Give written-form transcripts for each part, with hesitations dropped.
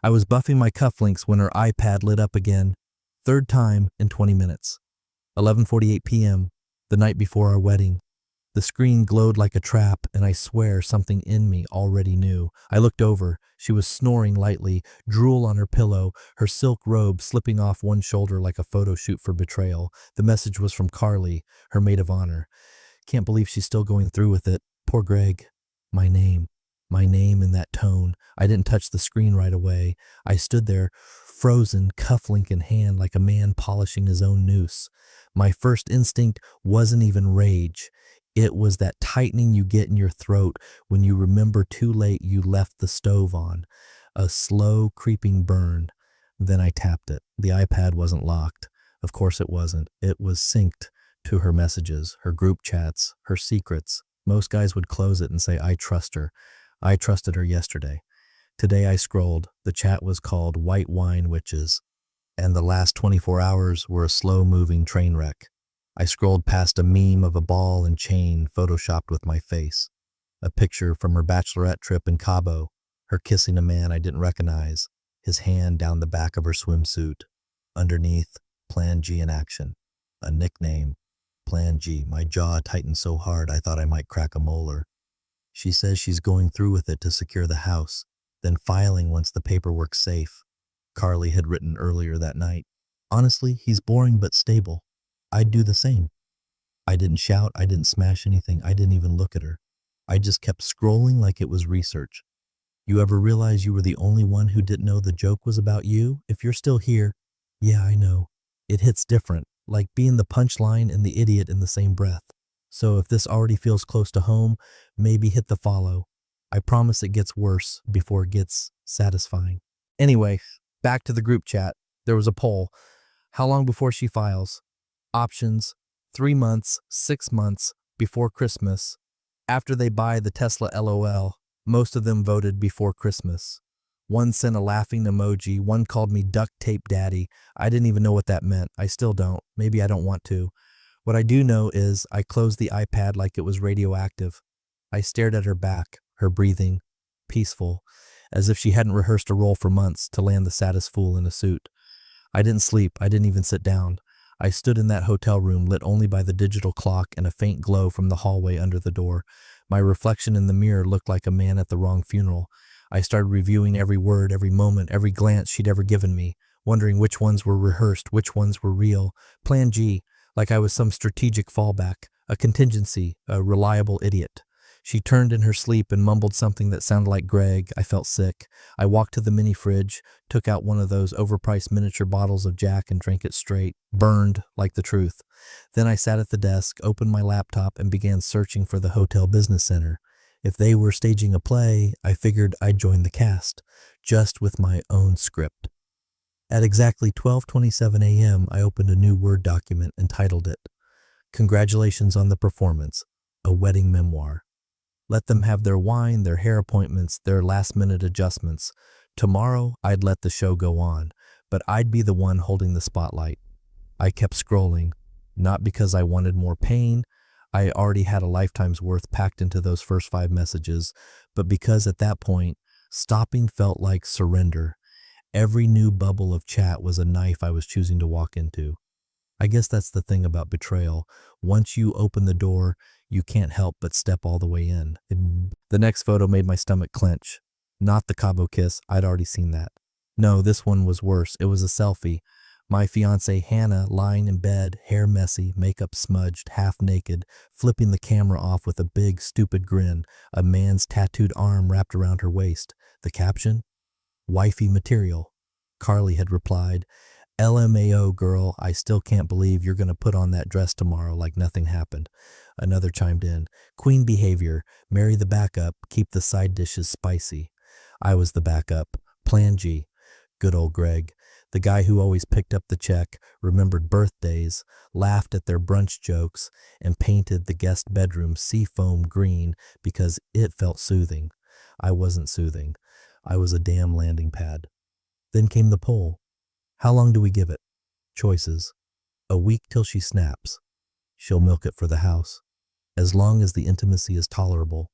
I was buffing my cufflinks when her iPad lit up again. Third time in 20 minutes. 11:48 p.m., the night before our wedding. The screen glowed like a trap, and I swear something in me already knew. I looked over. She was snoring lightly, drool on her pillow, her silk robe slipping off one shoulder like a photo shoot for betrayal. The message was from Carly, her maid of honor. Can't believe she's still going through with it. Poor Greg. My name. My name in that tone. I didn't touch the screen right away. I stood there, frozen, cufflink in hand, like a man polishing his own noose. My first instinct wasn't even rage. It was that tightening you get in your throat when you remember too late you left the stove on. A slow, creeping burn. Then I tapped it. The iPad wasn't locked. Of course it wasn't. It was synced to her messages, her group chats, her secrets. Most guys would close it and say, I trust her. I trusted her yesterday. Today I scrolled. The chat was called White Wine Witches, and the last 24 hours were a slow-moving train wreck. I scrolled past a meme of a ball and chain photoshopped with my face, a picture from her bachelorette trip in Cabo, her kissing a man I didn't recognize, his hand down the back of her swimsuit. Underneath, Plan G in action, a nickname, Plan G. My jaw tightened so hard I thought I might crack a molar. She says she's going through with it to secure the house, then filing once the paperwork's safe. Carly had written earlier that night. Honestly, he's boring but stable. I'd do the same. I didn't shout, I didn't smash anything, I didn't even look at her. I just kept scrolling like it was research. You ever realize you were the only one who didn't know the joke was about you? If you're still here, yeah, I know. It hits different, like being the punchline and the idiot in the same breath. So if this already feels close to home, maybe hit the follow. I promise it gets worse before it gets satisfying. Anyway, back to the group chat. There was a poll. How long before she files? Options: 3 months, 6 months, before Christmas. After they buy the Tesla LOL. Most of them voted before Christmas. One sent a laughing emoji. One called me duct tape daddy. I didn't even know what that meant. I still don't. Maybe I don't want to. What I do know is I closed the iPad like it was radioactive. I stared at her back, her breathing, peaceful, as if she hadn't rehearsed a role for months to land the saddest fool in a suit. I didn't sleep. I didn't even sit down. I stood in that hotel room lit only by the digital clock and a faint glow from the hallway under the door. My reflection in the mirror looked like a man at the wrong funeral. I started reviewing every word, every moment, every glance she'd ever given me, wondering which ones were rehearsed, which ones were real. Plan G, like I was some strategic fallback, a contingency, a reliable idiot. She turned in her sleep and mumbled something that sounded like Greg. I felt sick. I walked to the mini fridge, took out one of those overpriced miniature bottles of Jack and drank it straight, burned like the truth. Then I sat at the desk, opened my laptop, and began searching for the hotel business center. If they were staging a play, I figured I'd join the cast, just with my own script. At exactly 12:27 a.m., I opened a new Word document and titled it, Congratulations on the Performance, a Wedding Memoir. Let them have their wine, their hair appointments, their last-minute adjustments. Tomorrow, I'd let the show go on, but I'd be the one holding the spotlight. I kept scrolling, not because I wanted more pain. I already had a lifetime's worth packed into those first 5 messages, but because at that point, stopping felt like surrender. Every new bubble of chat was a knife I was choosing to walk into. I guess that's the thing about betrayal. Once you open the door, you can't help but step all the way in. The next photo made my stomach clench. Not the Cabo kiss, I'd already seen that. No, this one was worse. It was a selfie. My fiancée Hannah lying in bed, hair messy, makeup smudged, half naked, flipping the camera off with a big, stupid grin, a man's tattooed arm wrapped around her waist. The caption? Wifey material. Carly had replied, LMAO girl, I still can't believe you're going to put on that dress tomorrow like nothing happened. Another chimed in, queen behavior, marry the backup, keep the side dishes spicy. I was the backup. Plan G. Good old Greg. The guy who always picked up the check, remembered birthdays, laughed at their brunch jokes, and painted the guest bedroom seafoam green because it felt soothing. I wasn't soothing. I was a damn landing pad. Then came the poll. How long do we give it? Choices. A week till she snaps. She'll milk it for the house. As long as the intimacy is tolerable.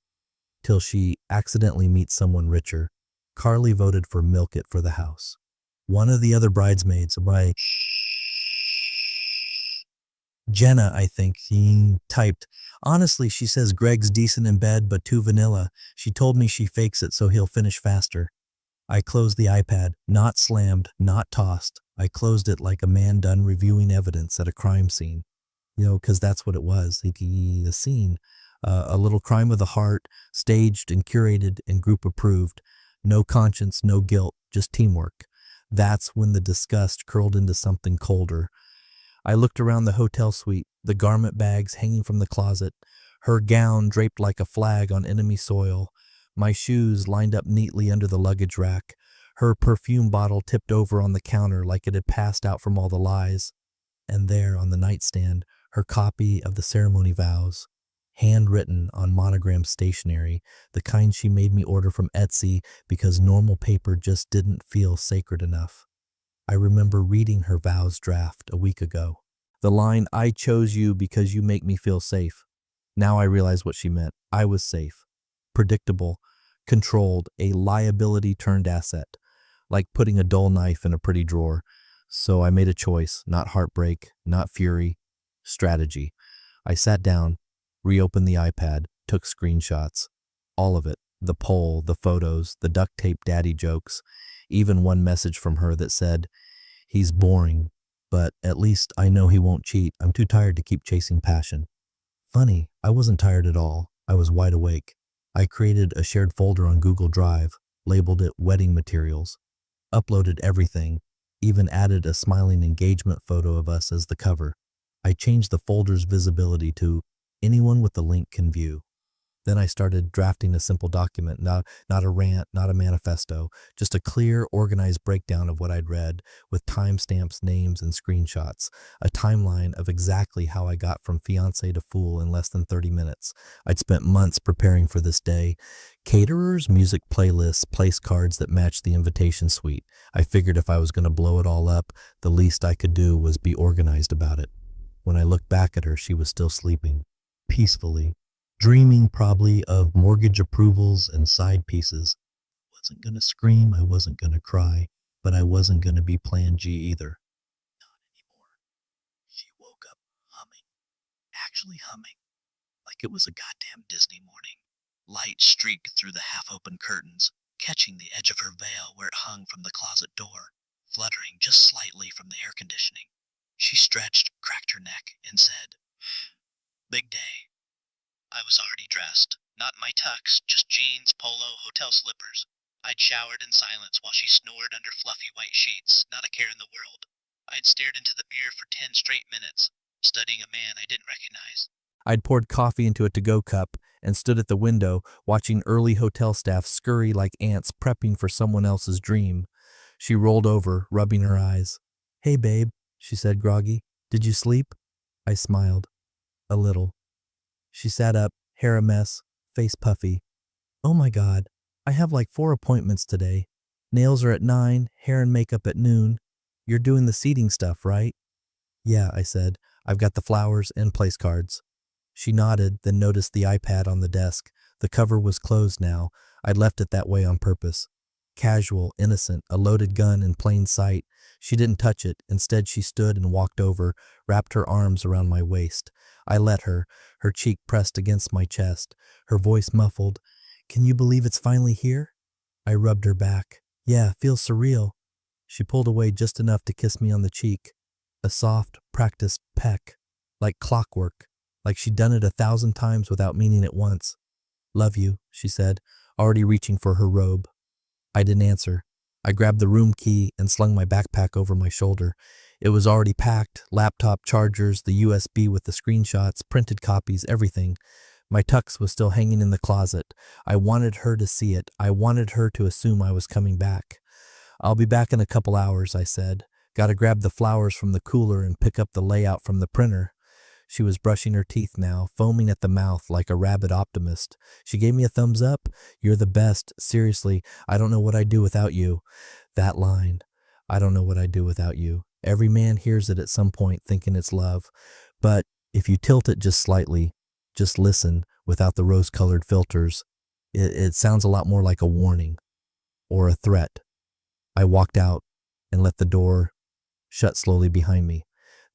Till she accidentally meets someone richer. Carly voted for milk it for the house. One of the other bridesmaids, by Jenna, I think, he typed, honestly, she says Greg's decent in bed, but too vanilla. She told me she fakes it so he'll finish faster. I closed the iPad, not slammed, not tossed. I closed it like a man done reviewing evidence at a crime scene. Because that's what it was. The scene. A little crime of the heart, staged and curated and group approved. No conscience, no guilt, just teamwork. That's when the disgust curled into something colder. I looked around the hotel suite, the garment bags hanging from the closet, her gown draped like a flag on enemy soil, my shoes lined up neatly under the luggage rack, her perfume bottle tipped over on the counter like it had passed out from all the lies, and there on the nightstand, her copy of the ceremony vows, handwritten on monogram stationery, the kind she made me order from Etsy because normal paper just didn't feel sacred enough. I remember reading her vows draft a week ago. The line, I chose you because you make me feel safe. Now I realize what she meant. I was safe, predictable, controlled, a liability turned asset, like putting a dull knife in a pretty drawer. So I made a choice, not heartbreak, not fury, strategy. I sat down, reopened the iPad, took screenshots. All of it, the poll, the photos, the duct tape daddy jokes, even one message from her that said, he's boring, but at least I know he won't cheat. I'm too tired to keep chasing passion. Funny, I wasn't tired at all. I was wide awake. I created a shared folder on Google Drive, labeled it Wedding Materials, uploaded everything, even added a smiling engagement photo of us as the cover. I changed the folder's visibility to anyone with the link can view. Then I started drafting a simple document, not a rant, not a manifesto, just a clear, organized breakdown of what I'd read with timestamps, names, and screenshots, a timeline of exactly how I got from fiance to fool in less than 30 minutes. I'd spent months preparing for this day. Caterers, music playlists, place cards that matched the invitation suite. I figured if I was going to blow it all up, the least I could do was be organized about it. When I looked back at her, she was still sleeping, peacefully, dreaming probably of mortgage approvals and side pieces. I wasn't going to scream, I wasn't going to cry, but I wasn't going to be Plan G either. Not anymore. She woke up humming, actually humming, like it was a goddamn Disney morning. Light streaked through the half-open curtains, catching the edge of her veil where it hung from the closet door, fluttering just slightly from the air conditioning. She stretched, cracked her neck, and said, "Big day." I was already dressed. Not in my tux, just jeans, polo, hotel slippers. I'd showered in silence while she snored under fluffy white sheets, not a care in the world. I'd stared into the mirror for 10 straight minutes, studying a man I didn't recognize. I'd poured coffee into a to-go cup and stood at the window, watching early hotel staff scurry like ants prepping for someone else's dream. She rolled over, rubbing her eyes. "Hey, babe," she said groggy. "Did you sleep?" I smiled. A little. She sat up, hair a mess, face puffy. "Oh my God, I have like 4 appointments today. Nails are at 9, hair and makeup at noon. You're doing the seating stuff, right?" "Yeah," I said. "I've got the flowers and place cards." She nodded, then noticed the iPad on the desk. The cover was closed now. I'd left it that way on purpose. Casual, innocent, a loaded gun in plain sight. She didn't touch it. Instead, she stood and walked over, wrapped her arms around my waist. I let her cheek pressed against my chest, her voice muffled. "Can you believe it's finally here?" I rubbed her back. "Yeah, feels surreal." She pulled away just enough to kiss me on the cheek. A soft, practiced peck, like clockwork, like she'd done it 1,000 times without meaning it once. "Love you," she said, already reaching for her robe. I didn't answer. I grabbed the room key and slung my backpack over my shoulder. It was already packed, laptop chargers, the USB with the screenshots, printed copies, everything. My tux was still hanging in the closet. I wanted her to see it. I wanted her to assume I was coming back. "I'll be back in a couple hours," I said. "Gotta grab the flowers from the cooler and pick up the layout from the printer." She was brushing her teeth now, foaming at the mouth like a rabid optimist. She gave me a thumbs up. "You're the best. Seriously, I don't know what I'd do without you." That line, "I don't know what I'd do without you." Every man hears it at some point thinking it's love. But if you tilt it just slightly, just listen without the rose-colored filters, it sounds a lot more like a warning. or a threat. I walked out and let the door shut slowly behind me.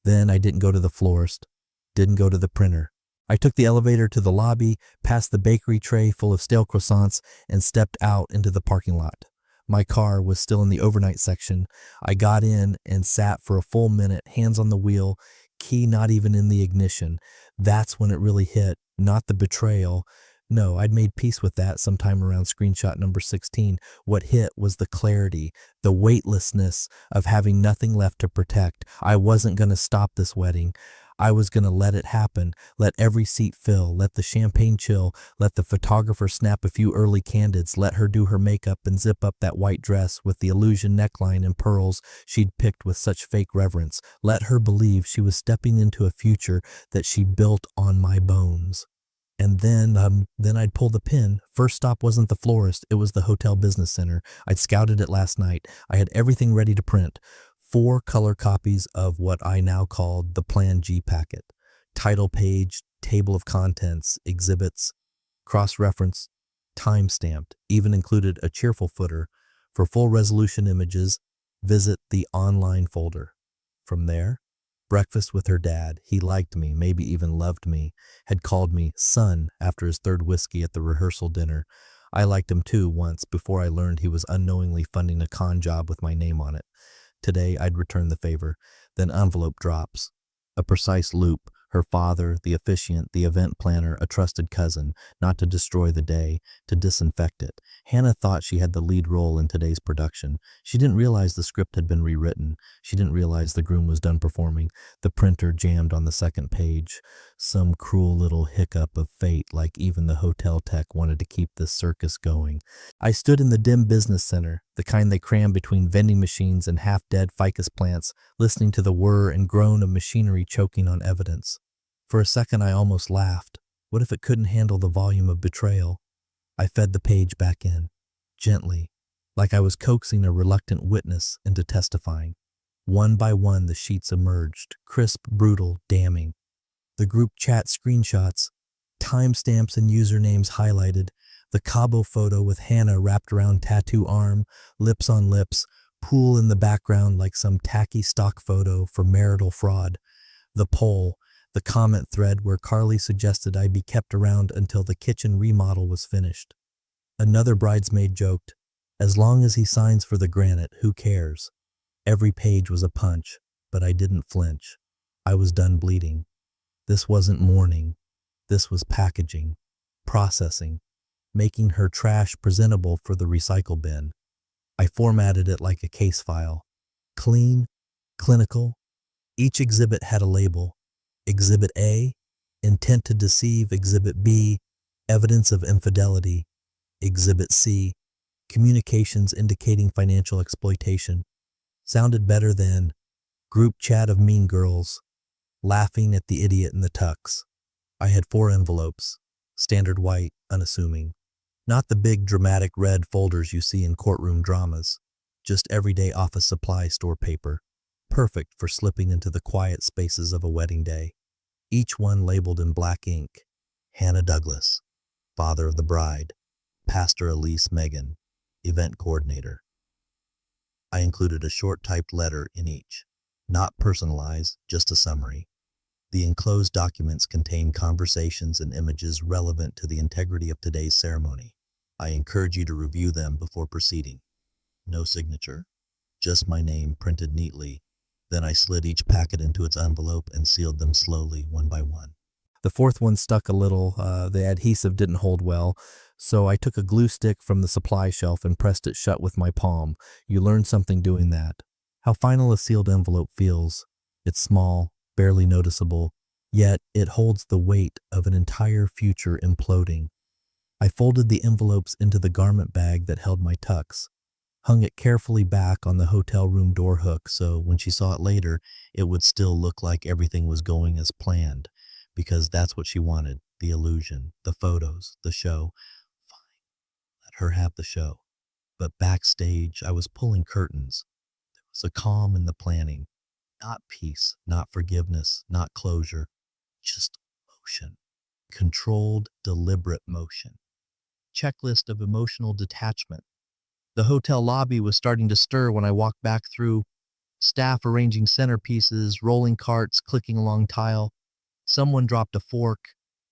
Then I didn't go to the florist, didn't go to the printer. I took the elevator to the lobby, past the bakery tray full of stale croissants, and stepped out into the parking lot. My car was still in the overnight section. I got in and sat for a full minute, hands on the wheel, key not even in the ignition. That's when it really hit, not the betrayal. No, I'd made peace with that sometime around screenshot number 16. What hit was the clarity, the weightlessness of having nothing left to protect. I wasn't going to stop this wedding. I was going to let it happen, let every seat fill, let the champagne chill, let the photographer snap a few early candids, let her do her makeup and zip up that white dress with the illusion neckline and pearls she'd picked with such fake reverence, let her believe she was stepping into a future that she built on my bones. And then I'd pull the pin. First stop wasn't the florist, it was the hotel business center. I'd scouted it last night. I had everything ready to print. 4 color copies of what I now called the Plan G packet. Title page, table of contents, exhibits, cross-reference, time-stamped, even included a cheerful footer. For full resolution images, visit the online folder. From there, breakfast with her dad. He liked me, maybe even loved me, had called me son after his 3rd whiskey at the rehearsal dinner. I liked him too once before I learned he was unknowingly funding a con job with my name on it. Today I'd return the favor. Then envelope drops. A precise loop. Her father, the officiant, the event planner, a trusted cousin, not to destroy the day, to disinfect it. Hannah thought she had the lead role in today's production. She didn't realize the script had been rewritten. She didn't realize the groom was done performing. The printer jammed on the 2nd page. Some cruel little hiccup of fate, like even the hotel tech wanted to keep this circus going. I stood in the dim business center, the kind they cram between vending machines and half-dead ficus plants, listening to the whir and groan of machinery choking on evidence. For a second I almost laughed. What if it couldn't handle the volume of betrayal? I fed the page back in, gently, like I was coaxing a reluctant witness into testifying. One by one the sheets emerged, crisp, brutal, damning. The group chat screenshots, timestamps and usernames highlighted, the Cabo photo with Hannah wrapped around tattoo arm, lips on lips, pool in the background like some tacky stock photo for marital fraud, the poll, the comment thread where Carly suggested I be kept around until the kitchen remodel was finished. Another bridesmaid joked, as long as he signs for the granite, who cares? Every page was a punch, but I didn't flinch. I was done bleeding. This wasn't mourning. This was packaging, processing, making her trash presentable for the recycle bin. I formatted it like a case file. Clean, clinical. Each exhibit had a label. Exhibit A, intent to deceive. Exhibit B, evidence of infidelity. Exhibit C, communications indicating financial exploitation. Sounded better than group chat of mean girls, laughing at the idiot in the tux. I had 4 envelopes, standard white, unassuming. Not the big dramatic red folders you see in courtroom dramas, just everyday office supply store paper, perfect for slipping into the quiet spaces of a wedding day. Each one labeled in black ink, Hannah Douglas, father of the bride, Pastor Elise Megan, event coordinator. I included a short typed letter in each, not personalized, just a summary. The enclosed documents contain conversations and images relevant to the integrity of today's ceremony. I encourage you to review them before proceeding. No signature, just my name printed neatly. Then I slid each packet into its envelope and sealed them slowly, one by one. The 4th one stuck a little. The adhesive didn't hold well, so I took a glue stick from the supply shelf and pressed it shut with my palm. You learn something doing that. How final a sealed envelope feels. It's small, barely noticeable, yet it holds the weight of an entire future imploding. I folded the envelopes into the garment bag that held my tux, hung it carefully back on the hotel room door hook so when she saw it later, it would still look like everything was going as planned, because that's what she wanted, the illusion, the photos, the show. Fine, let her have the show. But backstage, I was pulling curtains. There was a calm in the planning. Not peace, not forgiveness, not closure, just motion. Controlled, deliberate motion. Checklist of emotional detachment. The hotel lobby was starting to stir when I walked back through, staff arranging centerpieces, rolling carts, clicking along tile. Someone dropped a fork.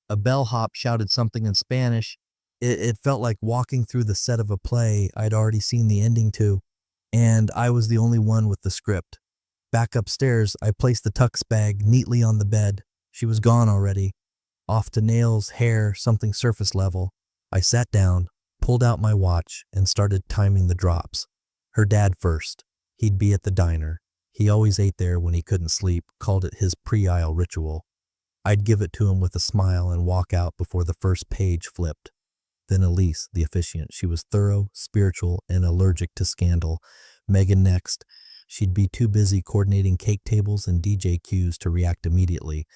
A bellhop shouted something in Spanish. It felt like walking through the set of a play I'd already seen the ending to, and I was the only one with the script. Back upstairs, I placed the tux bag neatly on the bed. She was gone already. Off to nails, hair, something surface level. I sat down, pulled out my watch, and started timing the drops. Her dad first. He'd be at the diner. He always ate there when he couldn't sleep, called it his pre-aisle ritual. I'd give it to him with a smile and walk out before the first page flipped. Then Elise, the officiant. She was thorough, spiritual, and allergic to scandal. Megan next. She'd be too busy coordinating cake tables and DJ cues to react immediately.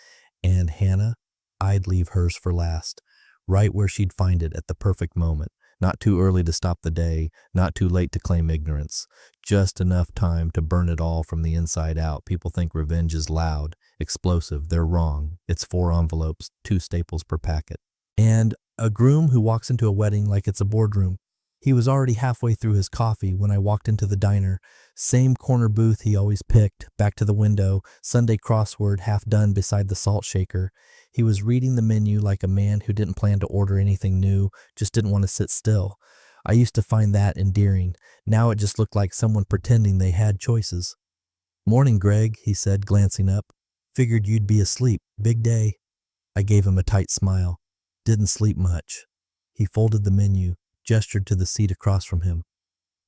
And Hannah, I'd leave hers for last, right where she'd find it at the perfect moment. Not too early to stop the day, not too late to claim ignorance. Just enough time to burn it all from the inside out. People think revenge is loud, explosive. They're wrong. It's 4 envelopes, 2 staples per packet. And a groom who walks into a wedding like it's a boardroom. He was already halfway through his coffee when I walked into the diner. Same corner booth he always picked, back to the window, Sunday crossword half done beside the salt shaker. He was reading the menu like a man who didn't plan to order anything new, just didn't want to sit still. I used to find that endearing. Now it just looked like someone pretending they had choices. "Morning, Greg," he said, glancing up. "Figured you'd be asleep. Big day." I gave him a tight smile. "Didn't sleep much." He folded the menu, gestured to the seat across from him.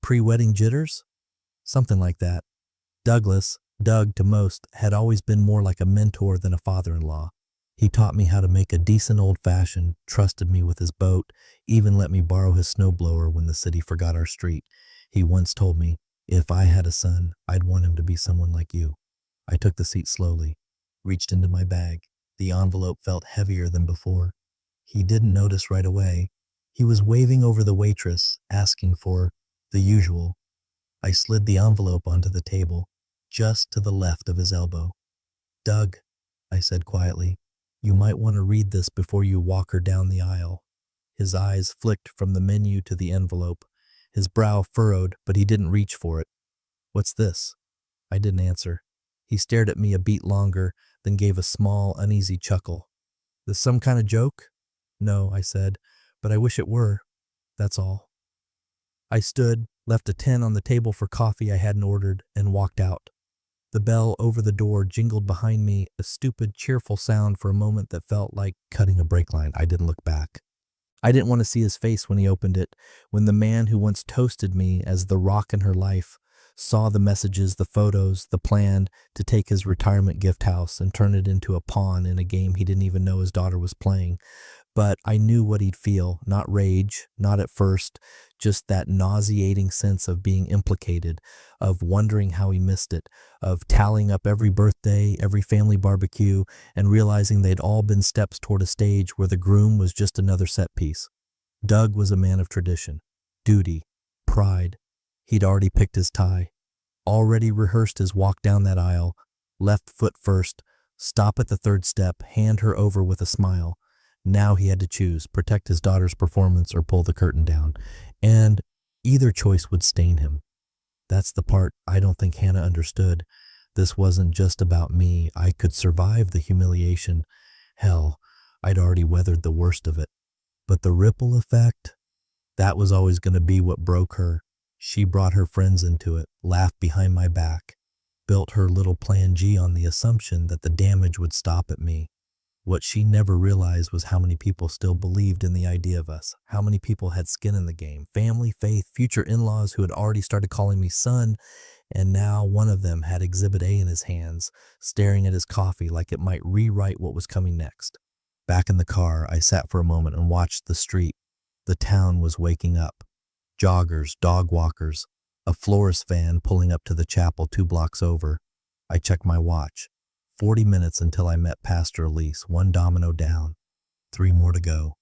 "Pre-wedding jitters?" "Something like that." Doug to most, had always been more like a mentor than a father-in-law. He taught me how to make a decent old-fashioned, trusted me with his boat, even let me borrow his snowblower when the city forgot our street. He once told me, "If I had a son, I'd want him to be someone like you." I took the seat slowly, reached into my bag. The envelope felt heavier than before. He didn't notice right away. He was waving over the waitress, asking for the usual. I slid the envelope onto the table, just to the left of his elbow. "Doug," I said quietly, "you might want to read this before you walk her down the aisle." His eyes flicked from the menu to the envelope. His brow furrowed, but he didn't reach for it. "What's this?" I didn't answer. He stared at me a beat longer, then gave a small, uneasy chuckle. "This some kind of joke?" "No," I said, "but I wish it were. That's all." I stood, left a 10 on the table for coffee I hadn't ordered, and walked out. The bell over the door jingled behind me, a stupid, cheerful sound for a moment that felt like cutting a brake line. I didn't look back. I didn't want to see his face when he opened it, when the man who once toasted me as the rock in her life saw the messages, the photos, the plan to take his retirement gift house and turn it into a pawn in a game he didn't even know his daughter was playing. But I knew what he'd feel, not rage, not at first, just that nauseating sense of being implicated, of wondering how he missed it, of tallying up every birthday, every family barbecue, and realizing they'd all been steps toward a stage where the groom was just another set piece. Doug was a man of tradition, duty, pride. He'd already picked his tie, already rehearsed his walk down that aisle, left foot first, stop at the 3rd step, hand her over with a smile. Now he had to choose, protect his daughter's performance or pull the curtain down, and either choice would stain him. That's the part I don't think Hannah understood. This wasn't just about me. I could survive the humiliation. Hell, I'd already weathered the worst of it. But the ripple effect, that was always going to be what broke her. She brought her friends into it, laughed behind my back, built her little plan G on the assumption that the damage would stop at me. What she never realized was how many people still believed in the idea of us, how many people had skin in the game, family, faith, future in-laws who had already started calling me son, and now one of them had Exhibit A in his hands, staring at his coffee like it might rewrite what was coming next. Back in the car, I sat for a moment and watched the street. The town was waking up. Joggers, dog walkers, a florist van pulling up to the chapel 2 blocks over. I checked my watch. 40 minutes until I met Pastor Elise, 1 domino down, 3 more to go.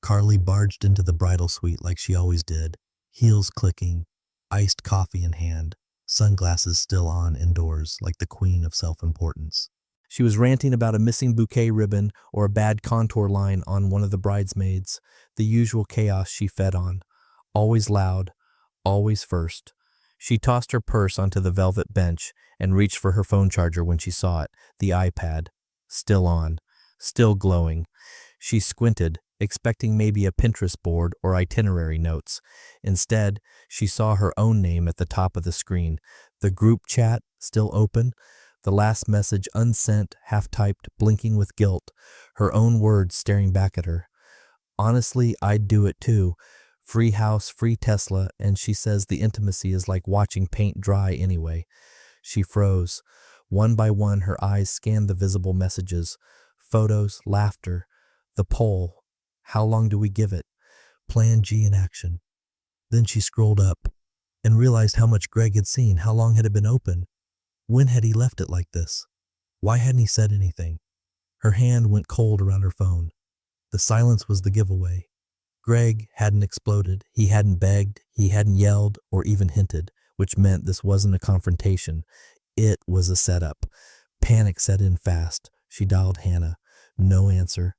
Carly barged into the bridal suite like she always did, heels clicking, iced coffee in hand, sunglasses still on indoors like the queen of self-importance. She was ranting about a missing bouquet ribbon or a bad contour line on one of the bridesmaids, the usual chaos she fed on. Always loud, always first. She tossed her purse onto the velvet bench and reached for her phone charger when she saw it, the iPad. Still on, still glowing. She squinted, expecting maybe a Pinterest board or itinerary notes. Instead, she saw her own name at the top of the screen, the group chat still open, the last message unsent, half-typed, blinking with guilt, her own words staring back at her. Honestly, I'd do it too. Free house, free Tesla, and she says the intimacy is like watching paint dry anyway. She froze. One by one, her eyes scanned the visible messages. Photos, laughter. The poll. How long do we give it? Plan G in action. Then she scrolled up and realized how much Greg had seen. How long had it been open? When had he left it like this? Why hadn't he said anything? Her hand went cold around her phone. The silence was the giveaway. Greg hadn't exploded, he hadn't begged, he hadn't yelled or even hinted, which meant this wasn't a confrontation. It was a setup. Panic set in fast. She dialed Hannah. No answer.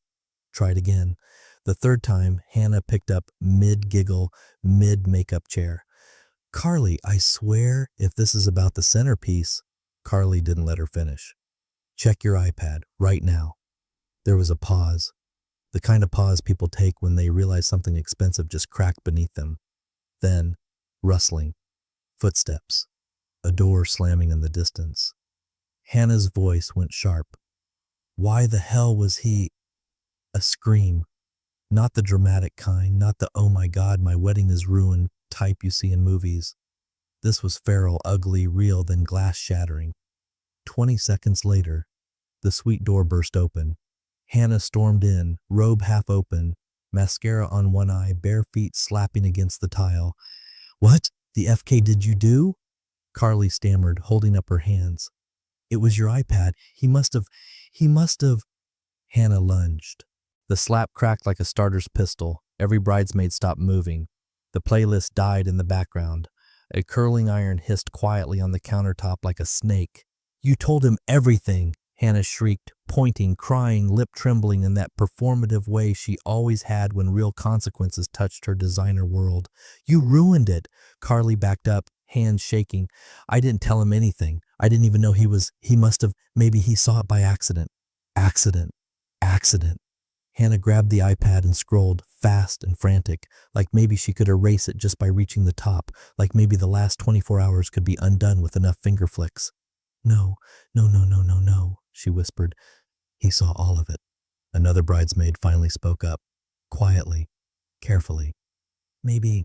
Tried again. The third time, Hannah picked up mid-giggle, mid-makeup chair. Carly, I swear, if this is about the centerpiece. Carly didn't let her finish. Check your iPad, right now. There was a pause. The kind of pause people take when they realize something expensive just cracked beneath them. Then, rustling. Footsteps. A door slamming in the distance. Hannah's voice went sharp. Why the hell was he? A scream. Not the dramatic kind, not the oh my god, my wedding is ruined type you see in movies. This was feral, ugly, real, then glass shattering. 20 seconds later, the suite door burst open. Hannah stormed in, robe half open, mascara on one eye, bare feet slapping against the tile. What the FK did you do? Carly stammered, holding up her hands. It was your iPad. He must have. Hannah lunged. The slap cracked like a starter's pistol. Every bridesmaid stopped moving. The playlist died in the background. A curling iron hissed quietly on the countertop like a snake. You told him everything, Hannah shrieked, pointing, crying, lip trembling in that performative way she always had when real consequences touched her designer world. You ruined it. Carly backed up, hands shaking. I didn't tell him anything. I didn't even know he must have, maybe he saw it by accident. Accident. Hannah grabbed the iPad and scrolled, fast and frantic, like maybe she could erase it just by reaching the top, like maybe the last 24 hours could be undone with enough finger flicks. No, she whispered. He saw all of it. Another bridesmaid finally spoke up, quietly, carefully. Maybe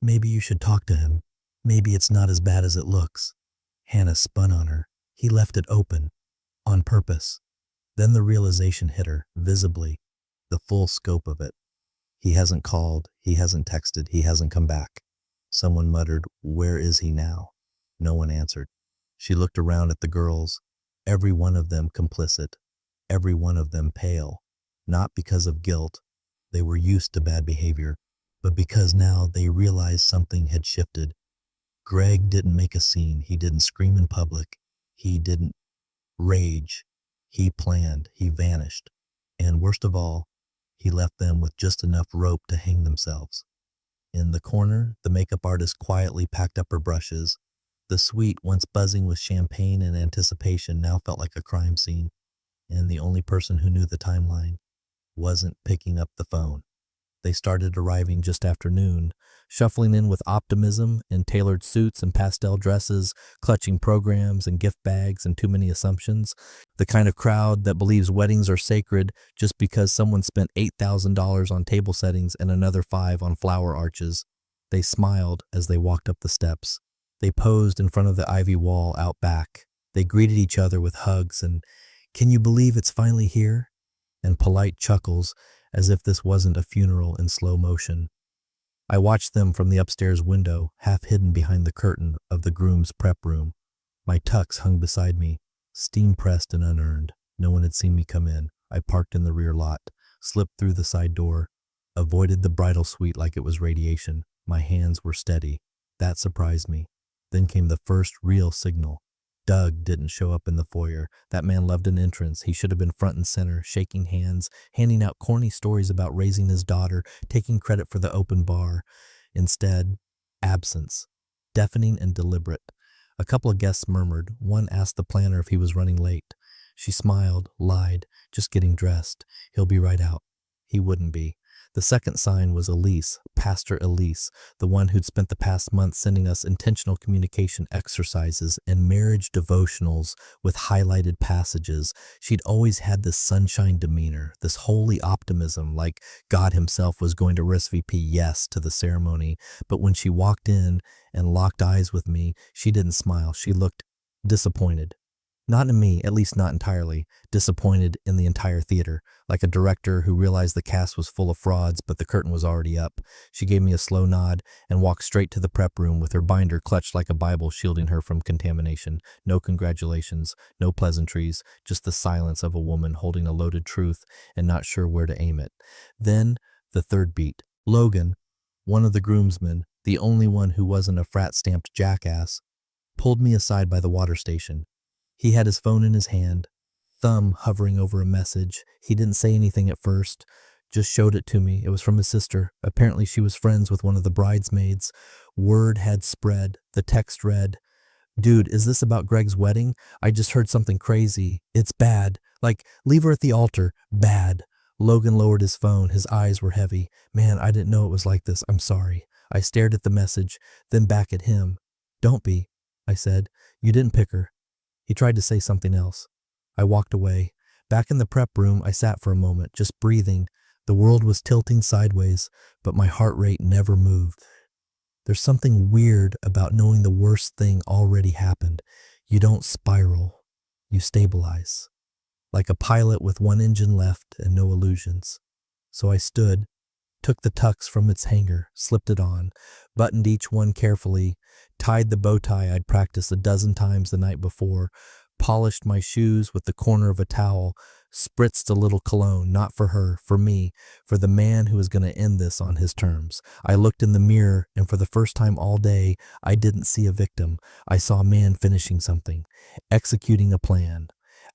you should talk to him. Maybe it's not as bad as it looks. Hannah spun on her. He left it open, on purpose. Then the realization hit her, visibly, the full scope of it. He hasn't called, he hasn't texted, he hasn't come back. Someone muttered, "Where is he now?" No one answered. She looked around at the girls, every one of them complicit, every one of them pale, not because of guilt, they were used to bad behavior, but because now they realized something had shifted. Greg didn't make a scene, he didn't scream in public, he didn't rage, he planned, he vanished, and worst of all, he left them with just enough rope to hang themselves. In the corner, the makeup artist quietly packed up her brushes. The suite, once buzzing with champagne and anticipation, now felt like a crime scene, and the only person who knew the timeline wasn't picking up the phone. They started arriving just after noon, shuffling in with optimism in tailored suits and pastel dresses, clutching programs and gift bags and too many assumptions. The kind of crowd that believes weddings are sacred just because someone spent $8,000 on table settings and another $5,000 on flower arches. They smiled as they walked up the steps. They posed in front of the ivy wall out back. They greeted each other with hugs and, "Can you believe it's finally here?" and polite chuckles as if this wasn't a funeral in slow motion. I watched them from the upstairs window, half hidden behind the curtain of the groom's prep room. My tux hung beside me, steam-pressed and unearned. No one had seen me come in. I parked in the rear lot, slipped through the side door, avoided the bridal suite like it was radiation. My hands were steady. That surprised me. Then came the first real signal. Doug didn't show up in the foyer. That man loved an entrance. He should have been front and center, shaking hands, handing out corny stories about raising his daughter, taking credit for the open bar. Instead, absence, deafening and deliberate. A couple of guests murmured. One asked the planner if he was running late. She smiled, lied, just getting dressed. He'll be right out. He wouldn't be. The second sign was Elise, Pastor Elise, the one who'd spent the past month sending us intentional communication exercises and marriage devotionals with highlighted passages. She'd always had this sunshine demeanor, this holy optimism, like God himself was going to RSVP yes to the ceremony. But when she walked in and locked eyes with me, she didn't smile. She looked disappointed. Not in me, at least not entirely, disappointed in the entire theater, like a director who realized the cast was full of frauds but the curtain was already up. She gave me a slow nod and walked straight to the prep room with her binder clutched like a Bible shielding her from contamination. No congratulations, no pleasantries, just the silence of a woman holding a loaded truth and not sure where to aim it. Then, the third beat. Logan, one of the groomsmen, the only one who wasn't a frat-stamped jackass, pulled me aside by the water station. He had his phone in his hand, thumb hovering over a message. He didn't say anything at first, just showed it to me. It was from his sister. Apparently she was friends with one of the bridesmaids. Word had spread. The text read, "Dude, is this about Greg's wedding? I just heard something crazy. It's bad. Like, leave her at the altar. Bad." Logan lowered his phone. His eyes were heavy. "Man, I didn't know it was like this. I'm sorry." I stared at the message, then back at him. "Don't be," I said. "You didn't pick her." He tried to say something else. I walked away. Back in the prep room, I sat for a moment, just breathing. The world was tilting sideways, but my heart rate never moved. There's something weird about knowing the worst thing already happened. You don't spiral. You stabilize. Like a pilot with one engine left and no illusions. So I stood, took the tux from its hanger, slipped it on, buttoned each one carefully, tied the bow tie I'd practiced a dozen times the night before, polished my shoes with the corner of a towel, spritzed a little cologne, not for her, for me, for the man who was going to end this on his terms. I looked in the mirror, and for the first time all day, I didn't see a victim. I saw a man finishing something, executing a plan.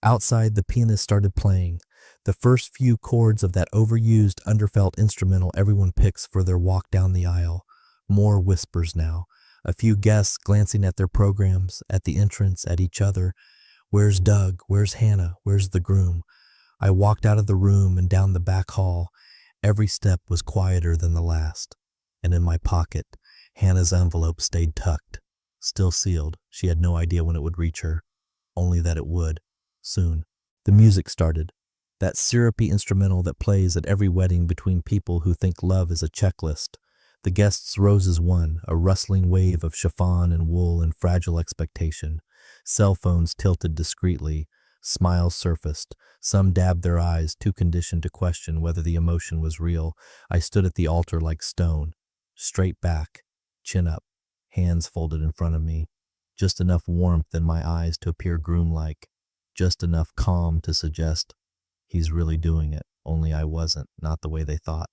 Outside, the pianist started playing. The first few chords of that overused, underfelt instrumental everyone picks for their walk down the aisle. More whispers now. A few guests glancing at their programs, at the entrance, at each other. Where's Doug? Where's Hannah? Where's the groom? I walked out of the room and down the back hall. Every step was quieter than the last. And in my pocket, Hannah's envelope stayed tucked. Still sealed. She had no idea when it would reach her. Only that it would. Soon. The music started. That syrupy instrumental that plays at every wedding between people who think love is a checklist. The guests rose as one, a rustling wave of chiffon and wool and fragile expectation. Cell phones tilted discreetly. Smiles surfaced. Some dabbed their eyes, too conditioned to question whether the emotion was real. I stood at the altar like stone. Straight back, chin up, hands folded in front of me. Just enough warmth in my eyes to appear groom-like. Just enough calm to suggest, he's really doing it, only I wasn't, not the way they thought.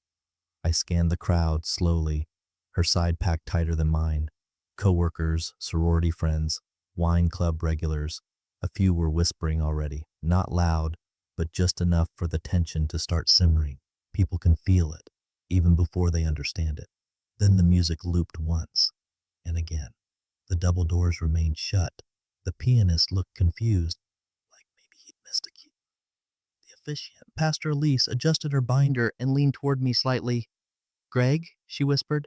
I scanned the crowd slowly, her side packed tighter than mine. Coworkers, sorority friends, wine club regulars. A few were whispering already, not loud, but just enough for the tension to start simmering. People can feel it, even before they understand it. Then the music looped once, and again. The double doors remained shut. The pianist looked confused, like maybe he'd missed a key. The officiant, Pastor Elise, adjusted her binder and leaned toward me slightly. "Greg," she whispered,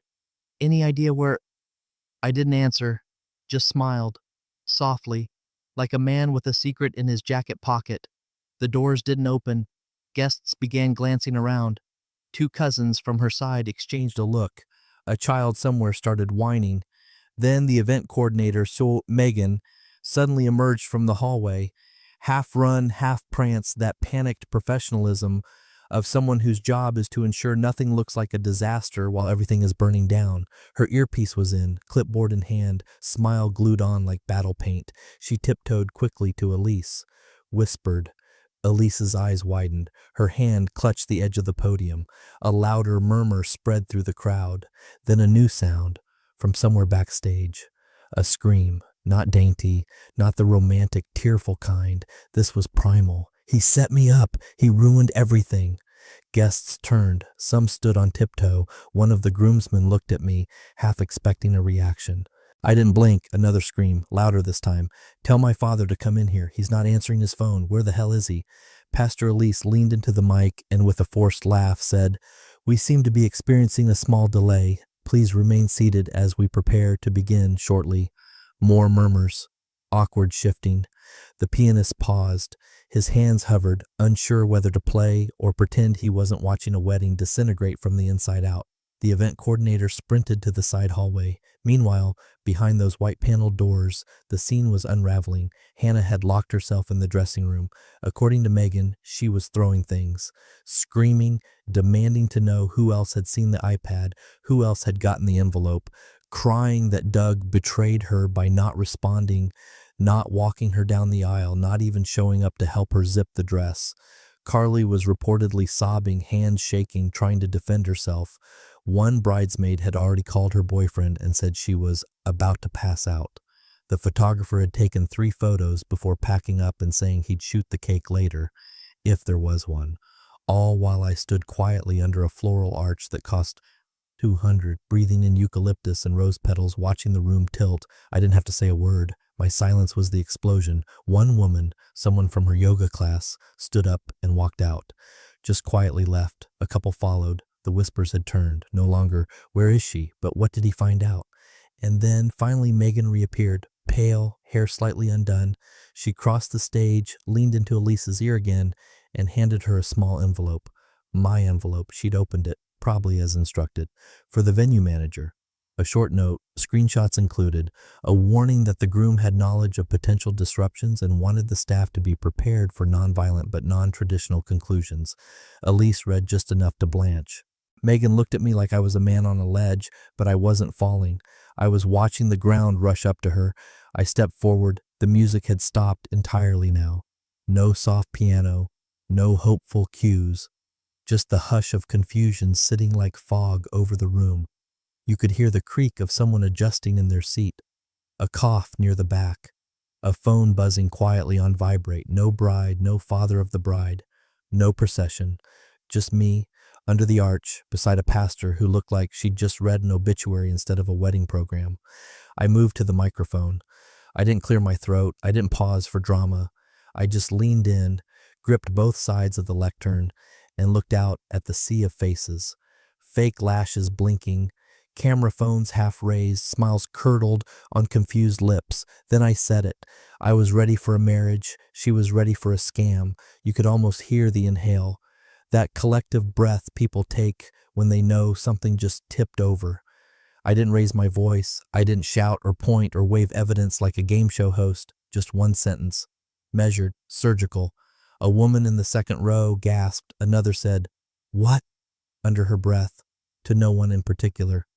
"any idea where—" I didn't answer, just smiled, softly, like a man with a secret in his jacket pocket. The doors didn't open. Guests began glancing around. Two cousins from her side exchanged a look. A child somewhere started whining. Then the event coordinator, Megan, suddenly emerged from the hallway. Half run, half prance, that panicked professionalism of someone whose job is to ensure nothing looks like a disaster while everything is burning down. Her earpiece was in, clipboard in hand, smile glued on like battle paint. She tiptoed quickly to Elise, whispered. Elise's eyes widened. Her hand clutched the edge of the podium. A louder murmur spread through the crowd. Then a new sound from somewhere backstage. A scream, not dainty, not the romantic, tearful kind. This was primal. He set me up. He ruined everything. Guests turned. Some stood on tiptoe. One of the groomsmen looked at me, half expecting a reaction. I didn't blink. Another scream, louder this time. Tell my father to come in here. He's not answering his phone. Where the hell is he? Pastor Elise leaned into the mic and with a forced laugh said, "We seem to be experiencing a small delay. Please remain seated as we prepare to begin shortly." More murmurs. Awkward shifting. The pianist paused. His hands hovered, unsure whether to play or pretend he wasn't watching a wedding disintegrate from the inside out. The event coordinator sprinted to the side hallway. Meanwhile, behind those white-paneled doors, the scene was unraveling. Hannah had locked herself in the dressing room. According to Megan, she was throwing things, screaming, demanding to know who else had seen the iPad, who else had gotten the envelope, crying that Doug betrayed her by not responding, not walking her down the aisle, not even showing up to help her zip the dress. Carly was reportedly sobbing, hands shaking, trying to defend herself. One bridesmaid had already called her boyfriend and said she was about to pass out. The photographer had taken 3 photos before packing up and saying he'd shoot the cake later, if there was one, all while I stood quietly under a floral arch that cost $200, breathing in eucalyptus and rose petals, watching the room tilt. I didn't have to say a word. My silence was the explosion. One woman, someone from her yoga class, stood up and walked out. Just quietly left. A couple followed. The whispers had turned. No longer, "Where is she?" but "What did he find out?" And then finally Megan reappeared, pale, hair slightly undone. She crossed the stage, leaned into Elise's ear again, and handed her a small envelope. My envelope. She'd opened it, probably as instructed, for the venue manager. A short note, screenshots included, a warning that the groom had knowledge of potential disruptions and wanted the staff to be prepared for nonviolent but non-traditional conclusions. Elise read just enough to blanch. Megan looked at me like I was a man on a ledge, but I wasn't falling. I was watching the ground rush up to her. I stepped forward. The music had stopped entirely now. No soft piano, no hopeful cues, just the hush of confusion sitting like fog over the room. You could hear the creak of someone adjusting in their seat, a cough near the back, a phone buzzing quietly on vibrate. No bride, no father of the bride, no procession, just me under the arch beside a pastor who looked like she'd just read an obituary instead of a wedding program. I moved to the microphone. I didn't clear my throat. I didn't pause for drama. I just leaned in, gripped both sides of the lectern, and looked out at the sea of faces. Fake lashes blinking, camera phones half raised, smiles curdled on confused lips. Then I said it. I was ready for a marriage. She was ready for a scam. You could almost hear the inhale, that collective breath people take when they know something just tipped over. I didn't raise my voice. I didn't shout or point or wave evidence like a game show host. Just one sentence. Measured, surgical. A woman in the second row gasped. Another said, "What?" under her breath, to no one in particular.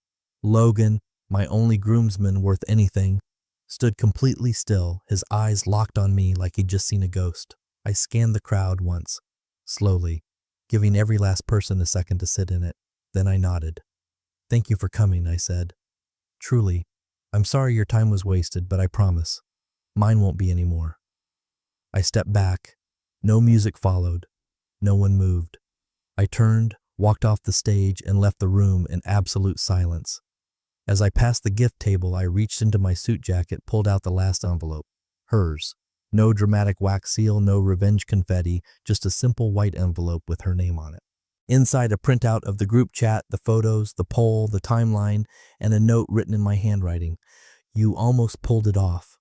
Logan, my only groomsman worth anything, stood completely still, his eyes locked on me like he'd just seen a ghost. I scanned the crowd once, slowly, giving every last person a second to sit in it. Then I nodded. "Thank you for coming," I said. "Truly, I'm sorry your time was wasted, but I promise, mine won't be anymore." I stepped back. No music followed. No one moved. I turned, walked off the stage, and left the room in absolute silence. As I passed the gift table, I reached into my suit jacket, pulled out the last envelope. Hers. No dramatic wax seal, no revenge confetti, just a simple white envelope with her name on it. Inside, a printout of the group chat, the photos, the poll, the timeline, and a note written in my handwriting. "You almost pulled it off."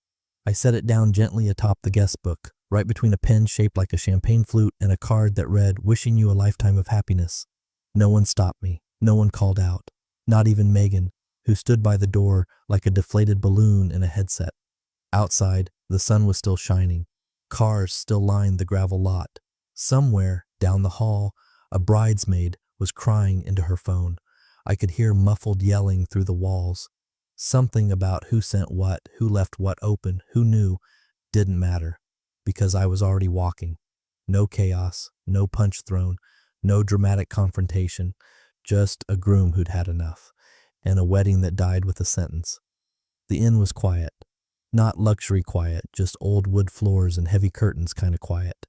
I set it down gently atop the guest book, right between a pen shaped like a champagne flute and a card that read, "Wishing you a lifetime of happiness." No one stopped me. No one called out. Not even Megan, who stood by the door like a deflated balloon in a headset. Outside, the sun was still shining. Cars still lined the gravel lot. Somewhere, down the hall, a bridesmaid was crying into her phone. I could hear muffled yelling through the walls. Something about who sent what, who left what open, who knew, didn't matter, because I was already walking. No chaos, no punch thrown, no dramatic confrontation, just a groom who'd had enough, and a wedding that died with a sentence. The inn was quiet. Not luxury quiet, just old wood floors and heavy curtains kind of quiet.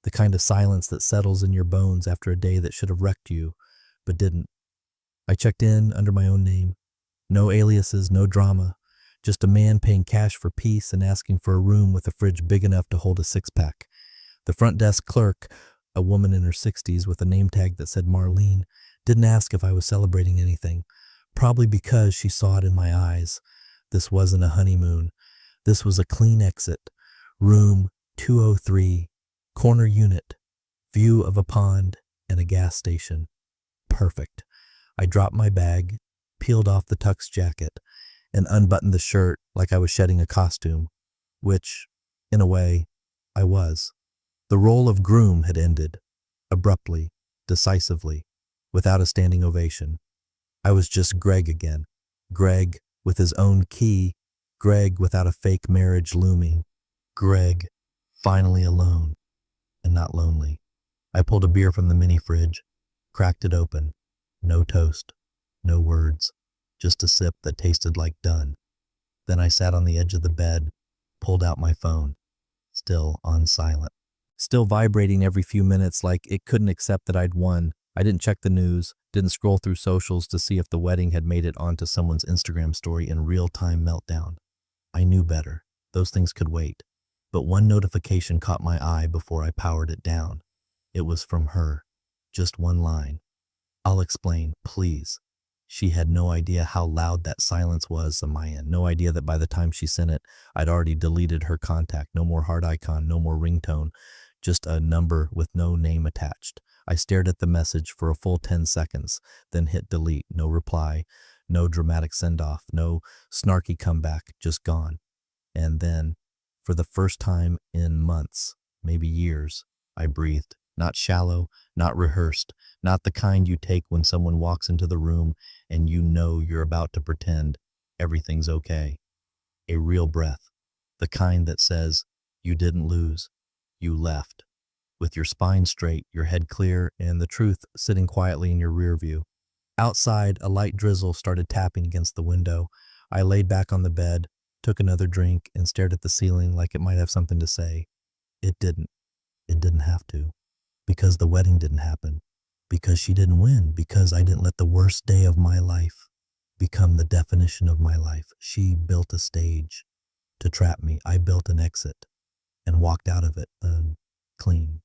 The kind of silence that settles in your bones after a day that should have wrecked you, but didn't. I checked in under my own name. No aliases, no drama. Just a man paying cash for peace and asking for a room with a fridge big enough to hold a six-pack. The front desk clerk, a woman in her 60s with a name tag that said Marlene, didn't ask if I was celebrating anything, probably because she saw it in my eyes. This wasn't a honeymoon. This was a clean exit. Room 203, corner unit, view of a pond and a gas station. Perfect. I dropped my bag, peeled off the tux jacket, and unbuttoned the shirt like I was shedding a costume, which, in a way, I was. The role of groom had ended, abruptly, decisively, without a standing ovation. I was just Greg again. Greg with his own key, Greg without a fake marriage looming. Greg, finally alone, and not lonely. I pulled a beer from the mini fridge, cracked it open. No toast, no words, just a sip that tasted like done. Then I sat on the edge of the bed, pulled out my phone, still on silent. Still vibrating every few minutes like it couldn't accept that I'd won. I didn't check the news, didn't scroll through socials to see if the wedding had made it onto someone's Instagram story in real-time meltdown. I knew better. Those things could wait. But one notification caught my eye before I powered it down. It was from her. Just one line. "I'll explain, please." She had no idea how loud that silence was on my end. No idea that by the time she sent it, I'd already deleted her contact. No more heart icon, no more ringtone. Just a number with no name attached. I stared at the message for a full 10 seconds, then hit delete. No reply, no dramatic send-off, no snarky comeback, just gone. And then, for the first time in months, maybe years, I breathed. Not shallow, not rehearsed, not the kind you take when someone walks into the room and you know you're about to pretend everything's okay. A real breath, the kind that says, you didn't lose, you left. With your spine straight, your head clear, and the truth sitting quietly in your rear view. Outside, a light drizzle started tapping against the window. I laid back on the bed, took another drink, and stared at the ceiling like it might have something to say. It didn't. It didn't have to. Because the wedding didn't happen. Because she didn't win. Because I didn't let the worst day of my life become the definition of my life. She built a stage to trap me. I built an exit and walked out of it clean.